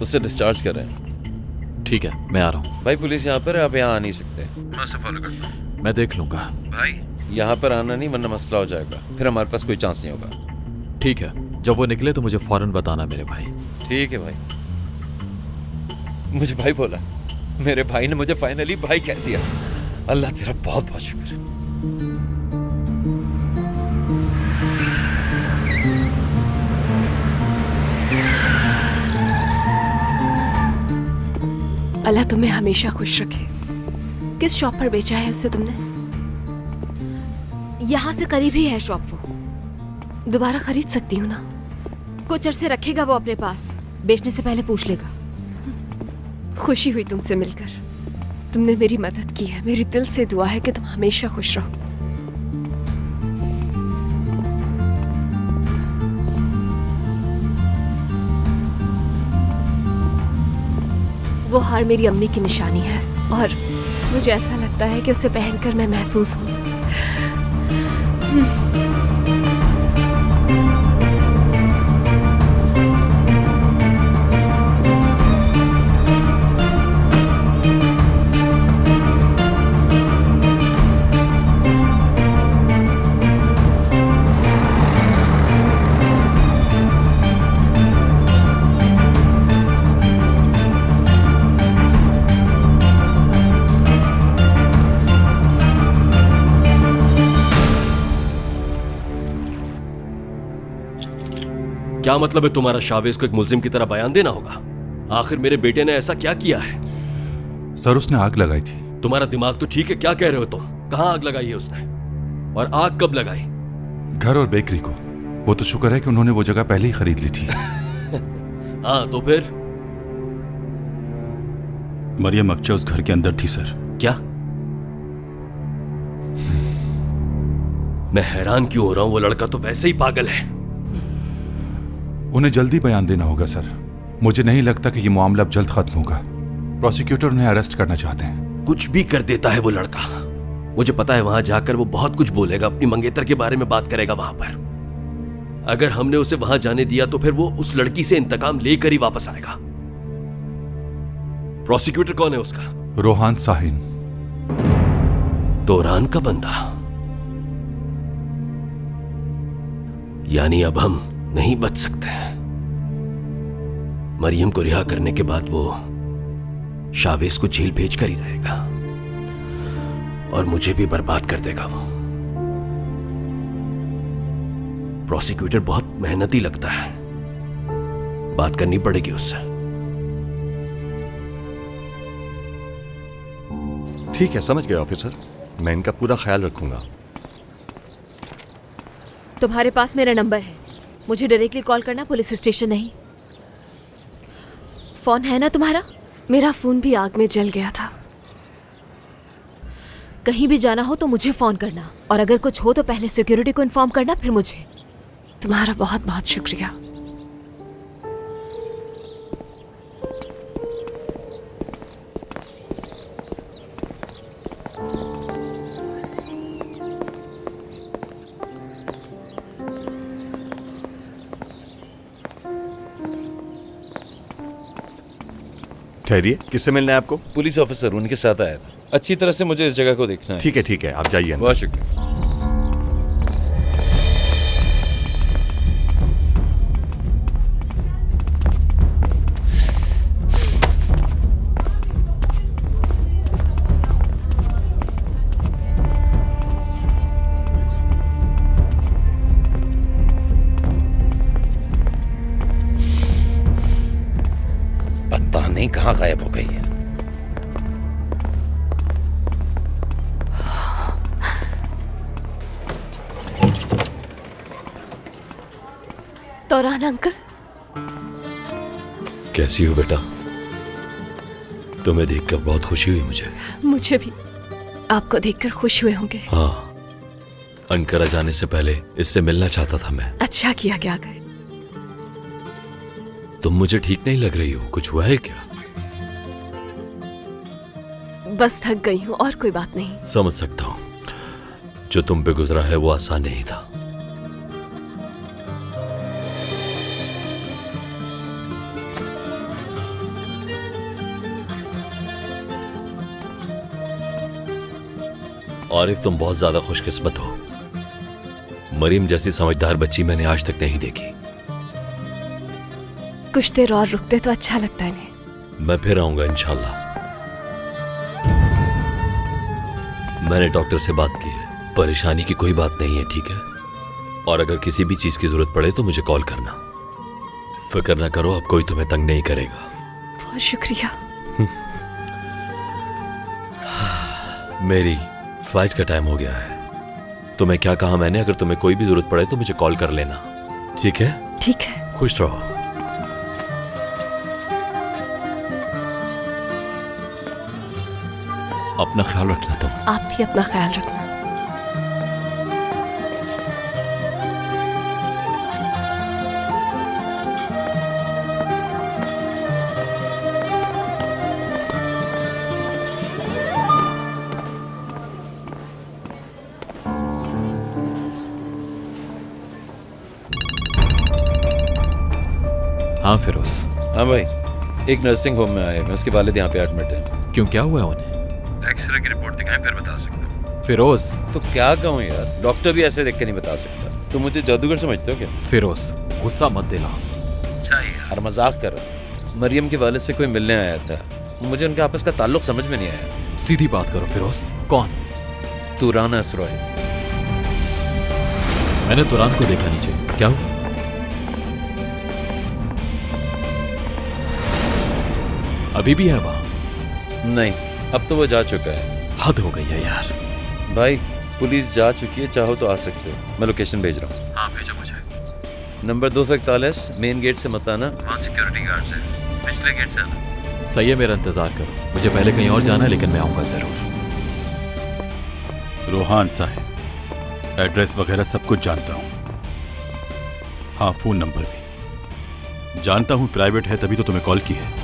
उससे डिस्चार्ज कर रहे हैं। ठीक है, मैं आ रहा हूँ। भाई पुलिस यहाँ पर है, आप यहाँ आ नहीं सकते। मैं उसे फॉलो करता हूँ। मैं देख लूंगा। भाई यहाँ पर आना नहीं, वरना मसला हो जाएगा, फिर हमारे पास कोई चांस नहीं होगा। ठीक है, जब वो निकले तो मुझे फौरन बताना मेरे भाई। ठीक है भाई। मुझे भाई बोला, मेरे भाई ने मुझे फाइनली भाई कह दिया। अल्लाह तेरा बहुत बहुत शुक्र है। अल्लाह तुम्हें हमेशा खुश रखे। किस शॉप पर बेचा है उसे तुमने? यहाँ से करीब ही है शॉप। वो दोबारा खरीद सकती हूँ ना? कुछ अरसे रखेगा वो अपने पास, बेचने से पहले पूछ लेगा। खुशी हुई तुमसे मिलकर। तुमने मेरी मदद की है। मेरी दिल से दुआ है कि तुम हमेशा खुश रहो। वो हार मेरी अम्मी की निशानी है और मुझे ऐसा लगता है कि उसे पहनकर मैं महफूज हूँ। क्या मतलब है तुम्हारा? शावेज को एक मुल्जिम की तरह बयान देना होगा? आखिर मेरे बेटे ने ऐसा क्या किया है? सर उसने आग लगाई थी। तुम्हारा दिमाग तो ठीक है, क्या कह रहे हो तुम? कहां आग लगाई है उसने? और आग कब लगाई? घर और बेकरी को। वो तो शुक्र है कि उन्होंने वो जगह पहले ही खरीद ली थी। हाँ तो फिर? मरियम अक्चा उस घर के अंदर थी सर। क्या? मैं हैरान क्यों हो रहा हूं, वो लड़का तो वैसे ही पागल है। उन्हें जल्दी बयान देना होगा सर। मुझे नहीं लगता कि ये मामला अब जल्द खत्म होगा। प्रोसिक्यूटर उन्हें अरेस्ट करना चाहते हैं। कुछ भी कर देता है वो लड़का। मुझे पता है वहां जाकर वो बहुत कुछ बोलेगा, अपनी मंगेतर के बारे में बात करेगा वहां पर। अगर हमने उसे वहां जाने दिया तो फिर वो उस लड़की से इंतकाम लेकर ही वापस आएगा। प्रोसिक्यूटर कौन है उसका? रोहान साहिन। तोरान का बंदा। यानी अब हम नहीं बच सकते। मरियम को रिहा करने के बाद वो शावेज को जेल भेजकर ही रहेगा और मुझे भी बर्बाद कर देगा वो। प्रोसिक्यूटर बहुत मेहनती लगता है, बात करनी पड़ेगी उससे। ठीक है, समझ गए ऑफिसर। मैं इनका पूरा ख्याल रखूंगा। तुम्हारे पास मेरा नंबर है, मुझे डायरेक्टली कॉल करना, पुलिस स्टेशन नहीं। फोन है ना तुम्हारा? मेरा फोन भी आग में जल गया था। कहीं भी जाना हो तो मुझे फोन करना, और अगर कुछ हो तो पहले सिक्योरिटी को इन्फॉर्म करना, फिर मुझे। तुम्हारा बहुत बहुत शुक्रिया। ठहरिए, किससे मिलना है आपको? पुलिस ऑफिसर, उनके साथ आया था। अच्छी तरह से मुझे इस जगह को देखना है। ठीक है, आप जाइए। बहुत शुक्रिया। पता नहीं कहाँ गायब हो गई है। तोरान अंकल, कैसी हो बेटा? तुम्हें देखकर बहुत खुशी हुई मुझे। मुझे भी आपको देखकर खुश हुए होंगे। हाँ, अंकारा जाने से पहले इससे मिलना चाहता था मैं। अच्छा किया क्या गए। तुम मुझे ठीक नहीं लग रही हो, कुछ हुआ है क्या? बस थक गई हूँ, और कोई बात नहीं। समझ सकता हूँ, जो तुम पे गुजरा है वो आसान नहीं था। आरिफ, तुम बहुत ज्यादा खुशकिस्मत हो। मरीम जैसी समझदार बच्ची मैंने आज तक नहीं देखी। कुछ देर और रुकते तो अच्छा लगता है इन्हें। मैं फिर आऊंगा इंशाल्लाह। मैंने डॉक्टर से बात की है, परेशानी की कोई बात नहीं है, ठीक है? और अगर किसी भी चीज की जरूरत पड़े तो मुझे कॉल करना। फिक्र ना करो, अब कोई तुम्हें तंग नहीं करेगा। बहुत शुक्रिया। मेरी फ्लाइट का टाइम हो गया है। तुम्हें क्या कहा मैंने? अगर तुम्हें कोई भी जरूरत पड़े तो मुझे कॉल कर लेना, ठीक है? ठीक है। खुश रहो। अपना ख्याल रखना तुम। आप भी अपना ख्याल रखना। हाँ फिरोज, हाँ भाई, एक नर्सिंग होम में आए हैं। उसके वालिद यहाँ पे एडमिट है। क्यों, क्या हुआ उन्हें? एक्सरे की रिपोर्ट दिखाएं फिर बता सकता हूँ। फिरोज, तो क्या कहूँ यार, डॉक्टर भी ऐसे देख के नहीं बता सकता। तुम मुझे जादूगर समझते हो क्या? फिरोज गुस्सा मत दिलाओ। अच्छा यार, मजाक कर रहा था। मरियम के वालिद से कोई मिलने आया था, मुझे उनके आपस का ताल्लुक समझ में नहीं आया। सीधी बात करो फिरोज, कौन? तुरान असरॉय। मैंने तुरान को देखा नीचे, क्या हुआ? अभी भी है वहां? नहीं, अब तो वो जा चुका है। हद हो गई है यार। भाई पुलिस जा चुकी है, चाहो तो आ सकते हो। मैं लोकेशन भेज रहा हूँ। हाँ भेजो मुझे। नंबर 241, मेन गेट से मत आना, वहाँ सिक्योरिटी गार्ड्स हैं। पिछले गेट से आना। सही है, मेरा इंतजार करो। मुझे पहले कहीं और जाना है, लेकिन मैं आऊंगा जरूर। रोहान साहब, एड्रेस वगैरह सब कुछ जानता हूँ। हाँ, फोन नंबर भी जानता हूँ। प्राइवेट है तभी तो तुम्हें कॉल की है।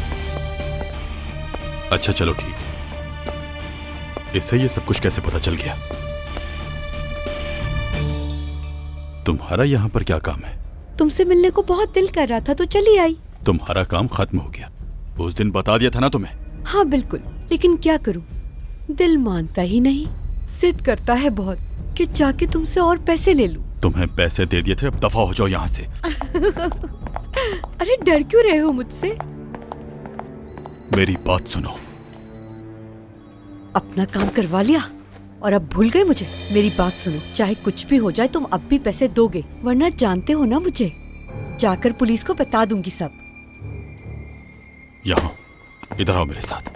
अच्छा चलो ठीक है। इससे ये सब कुछ कैसे पता चल गया? तुम्हारा यहां पर क्या काम है? तुमसे मिलने को बहुत दिल कर रहा था तो चली आई। तुम्हारा काम खत्म हो गया। उस दिन बता दिया था ना तुम्हें। हाँ बिल्कुल, लेकिन क्या करूं, दिल मानता ही नहीं। जिद करता है बहुत कि जाके तुमसे और पैसे ले लूं। तुम्हें पैसे दे दिए थे, अब दफा हो जाओ यहां से। अरे डर क्यों रहे हो मुझसे? मेरी बात सुनो। अपना काम करवा लिया और अब भूल गए मुझे। मेरी बात सुनो, चाहे कुछ भी हो जाए तुम अब भी पैसे दोगे, वरना जानते हो ना मुझे। जाकर पुलिस को बता दूंगी सब। यहां इधर आओ मेरे साथ।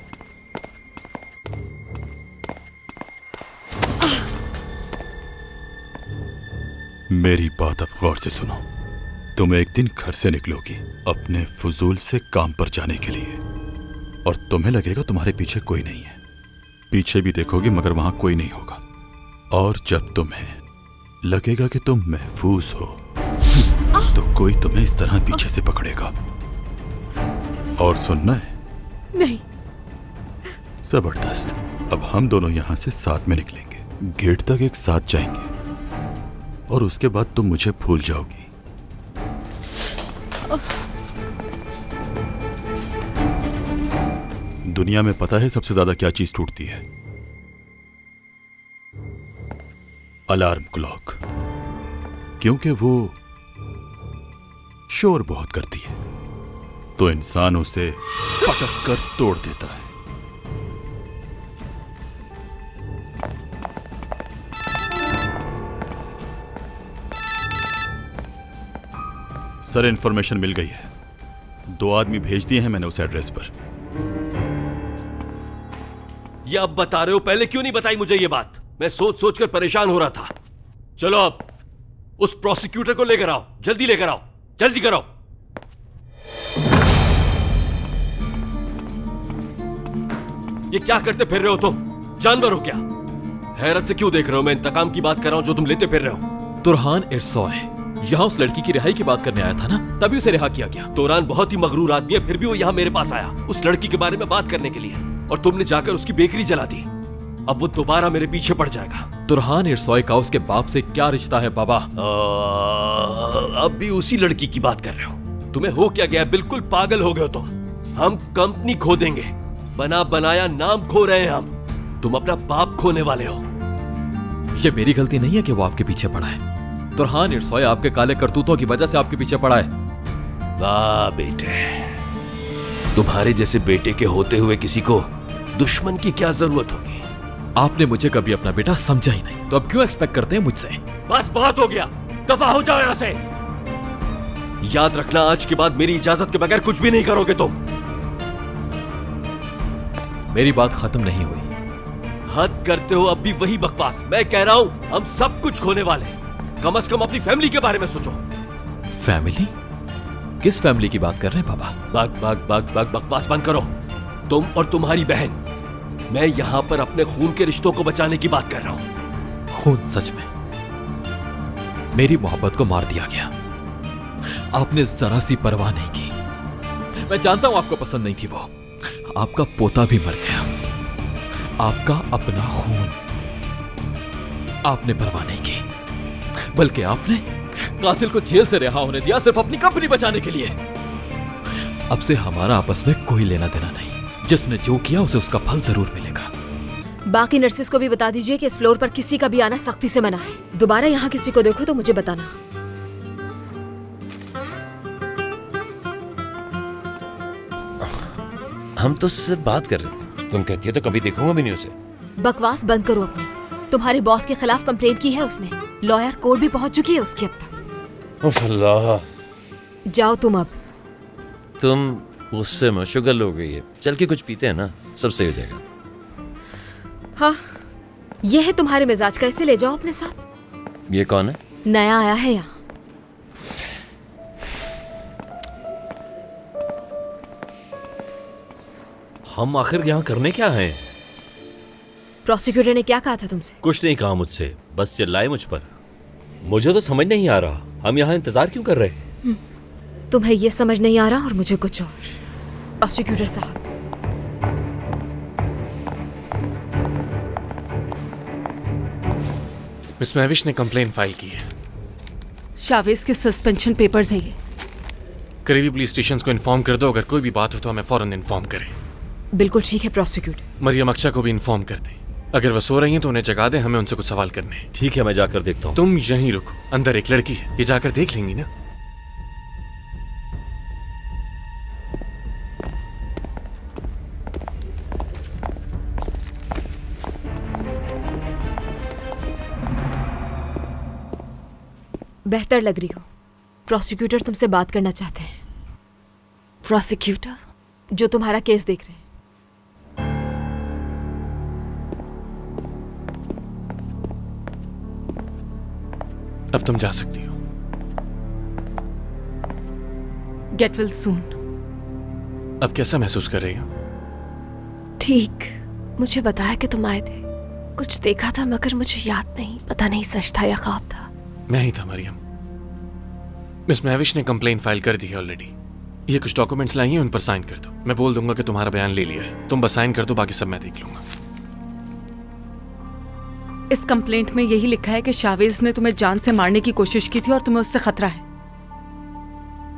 मेरी बात अब गौर से सुनो। तुम एक दिन घर से निकलोगी अपने फजूल से काम पर जाने के लिए, और तुम्हें लगेगा तुम्हारे पीछे कोई नहीं है। पीछे भी देखोगे मगर वहां कोई नहीं होगा। और जब तुम्हें लगेगा कि तुम महफूज हो तो कोई तुम्हें इस तरह पीछे से पकड़ेगा। और सुनना है? नहीं। जबरदस्त। अब हम दोनों यहां से साथ में निकलेंगे, गेट तक एक साथ जाएंगे, और उसके बाद तुम मुझे भूल जाओगी। दुनिया में पता है सबसे ज्यादा क्या चीज टूटती है? अलार्म क्लॉक, क्योंकि वो शोर बहुत करती है, तो इंसान उसे पटक कर तोड़ देता है। सर, इंफॉर्मेशन मिल गई है। 2 आदमी भेज दिए हैं मैंने उस एड्रेस पर। ये अब बता रहे हो, पहले क्यों नहीं बताई मुझे ये बात? मैं सोच सोच कर परेशान हो रहा था। चलो अब उस प्रोसिक्यूटर को लेकर आओ, जल्दी लेकर आओ, जल्दी करो। ये क्या करते फिर रहे हो तुम? जानवर हो क्या? हैरत से क्यों देख रहे हो? मैं इंतकाम की बात कर रहा हूं जो तुम लेते फिर रहे हो। तुरहान इरसॉय यहाँ उस लड़की की रिहाई की बात करने आया था ना, तभी उसे रिहा किया गया। तुरान बहुत ही मगरूर आदमी है, फिर भी वो यहाँ मेरे पास आया उस लड़की के बारे में बात करने के लिए, और तुमने जाकर उसकी बेकरी जला दी। अब वो दोबारा मेरे पीछे पड़ जाएगा। तुरहान इरसॉय का उसके बाप से क्या रिश्ता है बाबा? अब भी उसी लड़की की बात कर रहे हो? तुम्हें हो क्या गया? बिल्कुल पागल हो गए हो तुम। हम कंपनी खो देंगे, बना बनाया नाम खो रहे हैं हम। तुम अपना बाप खोने वाले हो। ये मेरी गलती नहीं है कि वो आपके पीछे पड़ा है। तुरहान इरसोय आपके काले करतूतों की वजह से आपके पीछे पड़ा है। वाह बेटे, तुम्हारे जैसे बेटे के होते हुए किसी को दुश्मन की क्या जरूरत होगी। आपने मुझे कभी अपना बेटा समझा ही नहीं, तो अब क्यों एक्सपेक्ट करते हैं मुझसे? बस बहुत हो गया, दफा हो जाओ यहां से। याद रखना, आज के बाद मेरी इजाजत के बगैर कुछ भी नहीं करोगे तुम। मेरी बात खत्म नहीं हुई। हद करते हो अब भी वही बकवास। मैं कह रहा हूं हम सब कुछ खोने वाले हैं। कम से कम अपनी फैमिली के बारे में सोचो। फैमिली? किस फैमिली की बात कर रहे हैं पापा? बकवास बंद करो। तुम और तुम्हारी बहन। मैं यहां पर अपने खून के रिश्तों को बचाने की बात कर रहा हूं। खून? सच में मेरी मोहब्बत को मार दिया गया। आपने जरा सी परवाह नहीं की। मैं जानता हूं आपको पसंद नहीं थी वो। आपका पोता भी मर गया, आपका अपना खून। आपने परवाह नहीं की, बल्कि आपने कातिल को जेल से रिहा होने दिया सिर्फ अपनी कंपनी बचाने के लिए। अब से हमारा आपस में कोई लेना देना नहीं। जिसने जो किया उसे उसका फल जरूर मिलेगा। बाकी नर्सिस को भी बता दीजिए कि इस फ्लोर पर किसी का भी आना सख्ती से मना है। दोबारा यहाँ किसी को देखो तो मुझे बताना। हम तो सिर्फ बात कर रहे थे। तुम कहती हो तो कभी देखूंगा भी नहीं उसे। बकवास बंद करो अपनी। तुम्हारे बॉस के खिलाफ कंप्लेंट की है उसने। लॉयर कोर्ट भी पहुंच चुकी है उसकी अब तक। उफ अल्लाह। जाओ तुम अब। तुम गुस्से में शुगर हो गई है। चल के कुछ पीते हैं ना, सब सही हो जाएगा। हाँ, ये है तुम्हारे मिजाज का, इसे ले जाओ अपने साथ। ये कौन है? नया आया है यहाँ। हम आखिर यहाँ करने क्या हैं? प्रोसिक्यूटर ने क्या कहा था तुमसे? कुछ नहीं कहा मुझसे, बस चिल्लाए मुझ पर। मुझे तो समझ नहीं आ रहा हम यहाँ इंतजार क्यों कर रहे हैं। तुम्हें ये समझ नहीं आ रहा और मुझे कुछ और। प्रोसिक्यूटर साहब, मिस मैविश ने कंप्लेन फाइल की है। शावेज के सस्पेंशन पेपर्स हैं ये। करीबी पुलिस स्टेशन को इन्फॉर्म कर दो, अगर कोई भी बात हो तो हमें फौरन इन्फॉर्म करें। बिल्कुल ठीक है प्रोसिक्यूटर। मरियम अक्षा को भी इन्फॉर्म कर दें। अगर वह सो रही हैं तो उन्हें जगा दें, हमें उनसे कुछ सवाल करने हैं। ठीक है, मैं जाकर देखता हूँ। तुम यहीं रुको, अंदर एक लड़की है, ये जाकर देख लेंगी ना। बेहतर लग रही हो। प्रोसिक्यूटर तुमसे बात करना चाहते हैं। प्रोसिक्यूटर जो तुम्हारा केस देख रहे हैं। अब तुम जा सकती हो। Get well soon. अब कैसा महसूस कर रही हो? ठीक। मुझे बताया कि तुम आए थे। कुछ देखा था मगर मुझे याद नहीं। पता नहीं सच था या ख्वाब था। मैं ही था मरियम। मिस मैविश ने कंप्लेन फाइल कर दी है ऑलरेडी। ये कुछ डॉक्यूमेंट्स लाई हैं, उन पर साइन कर दो। मैं बोल दूंगा कि तुम्हारा बयान ले लिया है। तुम बस साइन कर दो, बाकी सब मैं देख लूंगा। इस कंप्लेंट में यही लिखा है कि शावेज ने तुम्हें जान से मारने की कोशिश की थी और तुम्हें उससे खतरा है।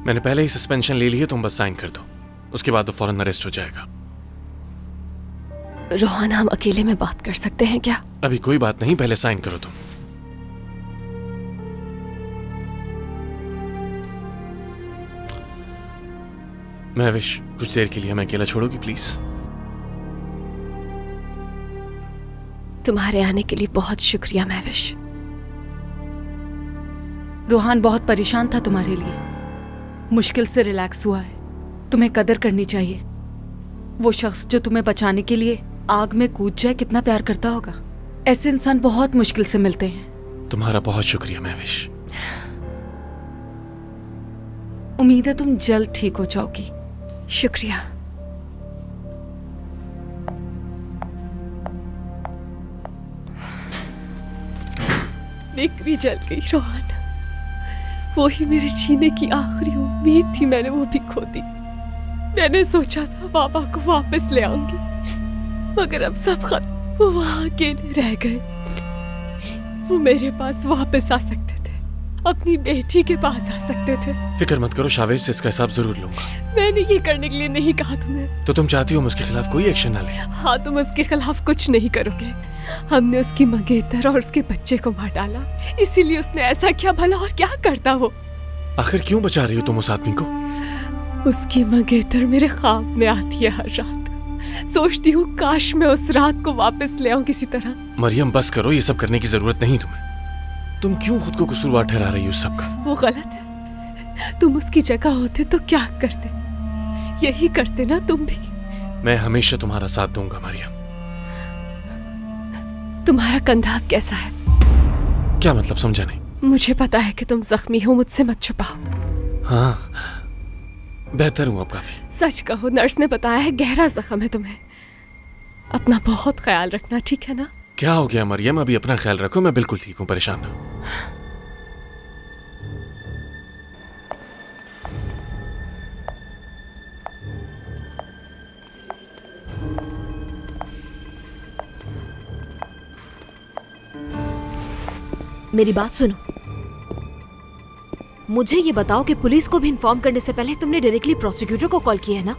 मैंने पहले ही सस्पेंशन ले ली है, तुम बस साइन कर दो, उसके बाद तो फौरन अरेस्ट हो जाएगा। रोहन, हम अकेले में बात कर सकते हैं क्या? अभी कोई बात नहीं, पहले साइन करो तुम। महविश, कुछ देर के लिए हमें अकेला छोड़ोगी प्लीज? तुम्हारे आने के लिए बहुत शुक्रिया महविश। रोहान बहुत परेशान था तुम्हारे लिए, मुश्किल से रिलैक्स हुआ है। तुम्हें कदर करनी चाहिए। वो शख्स जो तुम्हें बचाने के लिए आग में कूद जाए कितना प्यार करता होगा। ऐसे इंसान बहुत मुश्किल से मिलते हैं। तुम्हारा बहुत शुक्रिया महविश। उम्मीद है तुम जल्द ठीक हो जाओगी। शुक्रिया। निकली जल गई रोहन। वो ही मेरे जीने की आखिरी उम्मीद थी, मैंने वो भी खो दी। मैंने सोचा था बाबा को वापस ले आऊंगी, मगर अब सब खत्म। वो वहां अकेले रह गए। वो मेरे पास वापस आ सकते थे, अपनी बेटी के पास आ सकते थे। फिक्र मत करो, शावेज से इसका हिसाब जरूर लूंगा। मैंने ये करने के लिए नहीं कहा तुम्हें। तो तुम चाहती हो हम उसके खिलाफ कोई एक्शन ना ले? हाँ, तुम उसके खिलाफ कुछ नहीं करोगे। हमने उसकी मंगेतर और उसके बच्चे को मार डाला, इसीलिए उसने ऐसा किया। भला और क्या करता वो? आखिर क्यों बचा रही हो तुम उस आदमी को? उसकी मंगेतर मेरे ख्वाब में आती है हर रात। सोचती हूँ काश मैं उस रात को वापस ले आऊं किसी तरह। मरियम बस करो, ये सब करने की जरूरत नहीं तुम्हें। तुम क्यों खुद को कसूरवार ठहरा रही हो सब का? वो गलत है। तुम उसकी जगह होते तो क्या करते? यही करते ना तुम भी। मैं हमेशा तुम्हारा साथ दूंगा मरियम। तुम्हारा कंधा अब कैसा है? क्या मतलब, समझा नहीं। मुझे पता है कि तुम जख्मी हो, मुझसे मत छुपाओ। हाँ, बेहतर हूँ अब काफी। सच कहो, नर्स ने बताया है गहरा जख्म है तुम्हें। अपना बहुत ख्याल रखना, ठीक है ना? क्या हो गया मरियम? अभी अपना ख्याल रखो, मैं बिल्कुल ठीक हूँ, परेशान ना हो। मेरी बात सुनो। मुझे ये बताओ कि पुलिस को भी इन्फॉर्म करने से पहले तुमने डायरेक्टली प्रोसिक्यूटर को कॉल किया है ना?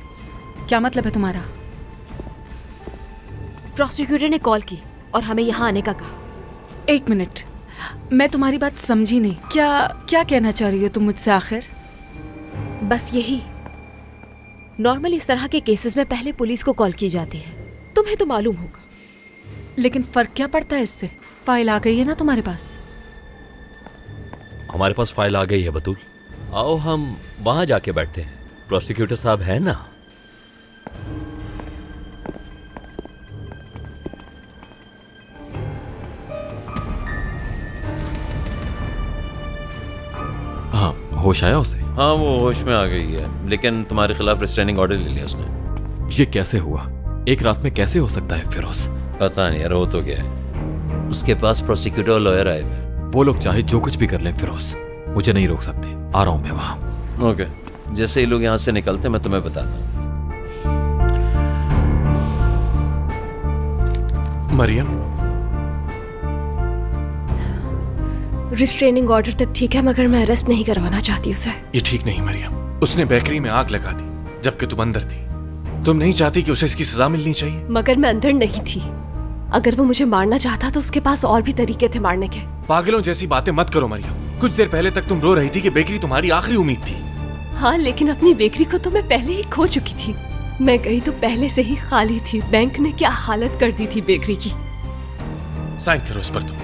क्या मतलब है तुम्हारा? प्रोसिक्यूटर ने कॉल की और हमें यहाँ आने का कहा। एक मिनट, मैं तुम्हारी बात समझी नहीं। क्या कहना चाह रही हो तुम मुझसे आखिर? बस यही, नॉर्मल इस तरह के केसेस में पहले पुलिस को कॉल की जाती है, तुम्हें तो मालूम होगा। लेकिन फर्क क्या पड़ता है इससे? फाइल आ गई है ना तुम्हारे पास? हमारे पास फाइल आ गई है बतूल। आओ हम वहां जाके बैठते हैं। प्रोसिक्यूटर साहब है ना? हाँ, होश आया उसे? हाँ, वो होश में आ गई है, लेकिन तुम्हारे खिलाफ रिस्ट्रेनिंग ऑर्डर ले लिया उसने। ये कैसे हुआ? एक रात में कैसे हो सकता है फिरोज? पता नहीं यार, वो तो क्या है, उसके पास प्रोसिक्यूटर और लॉयर आए हुए। वो लोग चाहे जो कुछ भी कर लें फिरोज, मुझे नहीं रोक सकते। आ रहा हूं मैं वहां। ओके, जैसे ही लोग यहाँ से निकलते मैं तुम्हें बताता हूँ। मरियम, रिस्ट्रेनिंग ऑर्डर तक ठीक है, मगर मैं अरेस्ट नहीं करवाना चाहती उसे। ये ठीक नहीं मरियम। उसने बेकरी में आग लगा दी जबकि तुम अंदर थी। तुम नहीं चाहती कि उसे इसकी सजा मिलनी चाहिए? मगर मैं अंदर नहीं थी। अगर वो मुझे मारना चाहता तो उसके पास और भी तरीके थे मारने के। पागलों जैसी बातें मत करो मरियम। कुछ देर पहले तक तुम रो रही थी कि बेकरी तुम्हारी आखिरी उम्मीद थी। हाँ, लेकिन अपनी बेकरी को तो मैं पहले ही खो चुकी थी। मैं गई तो पहले से ही खाली थी। बैंक ने क्या हालत कर दी थी बेकरी की। साइन करो इस पर तुम।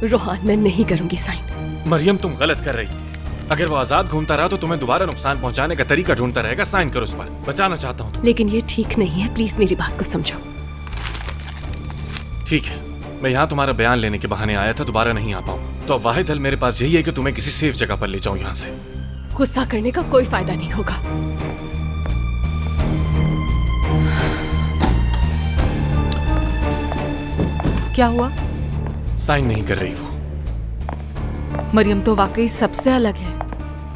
रोहान, मैं नहीं करूंगी साइन। मरियम, तुम गलत कर रही हो। अगर वो आजाद घूमता रहा तो तुम्हें दोबारा नुकसान पहुंचाने का तरीका ढूंढता रहेगा। साइन करो इस पर, बचाना चाहता हूँ। लेकिन ये ठीक नहीं है, प्लीज मेरी बात को समझो। ठीक है, मैं यहाँ तुम्हारा बयान लेने के बहाने आया था, दोबारा नहीं आ पाऊँ तो अब वाहिद हल मेरे पास यही है कि तुम्हें किसी सेफ जगह पर ले जाऊँ यहाँ से। गुस्सा करने का कोई फायदा नहीं होगा। क्या हुआ? साइन नहीं कर रही वो। मरियम तो वाकई सबसे अलग है।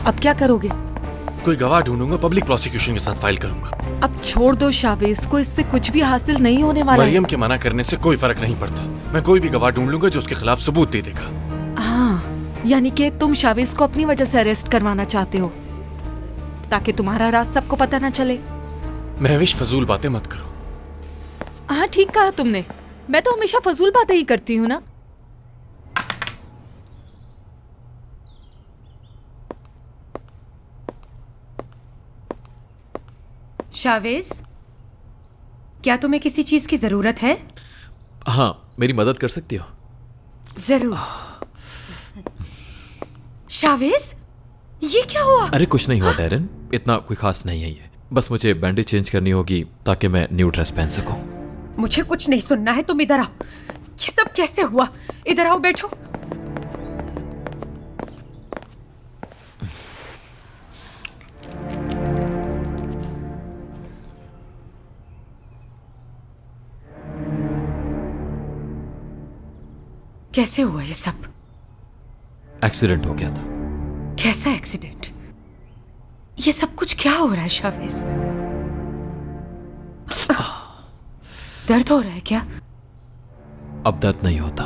अब क्या करोगे? कोई गवाह ढूंढूंगा, पब्लिक प्रोसिक्यूशन के साथ फाइल करूंगा। अब छोड़ दो शावेज को, इससे कुछ भी हासिल नहीं होने वाला है। मरियम के मना करने से कोई फर्क नहीं पड़ता। मैं कोई भी गवाह ढूंढ लूंगा जो उसके खिलाफ सबूत दे देगा। हाँ, यानी कि तुम शावेज को अपनी वजह से अरेस्ट करवाना चाहते हो ताकि तुम्हारा राज सबको पता ना चले। महविश, फजूल बातें मत करो। हाँ, ठीक कहा तुमने। मैं तो हमेशा फजूल बातें ही करती हूँ ना। शावेज, क्या तुम्हें किसी चीज की जरूरत है? हाँ, मेरी मदद कर सकती हो? जरूर। शावेज, ये क्या हुआ? अरे कुछ नहीं हुआ डैरन, इतना कोई खास नहीं है ये। बस मुझे बैंडेज चेंज करनी होगी ताकि मैं न्यू ड्रेस पहन सकूं। मुझे कुछ नहीं सुनना है, तुम इधर आओ। ये सब कैसे हुआ? इधर आओ, बैठो। कैसे हुआ ये सब? एक्सीडेंट हो गया था। कैसा एक्सीडेंट? ये सब कुछ क्या हो रहा है शावेज? दर्द हो रहा है क्या? अब दर्द नहीं होता।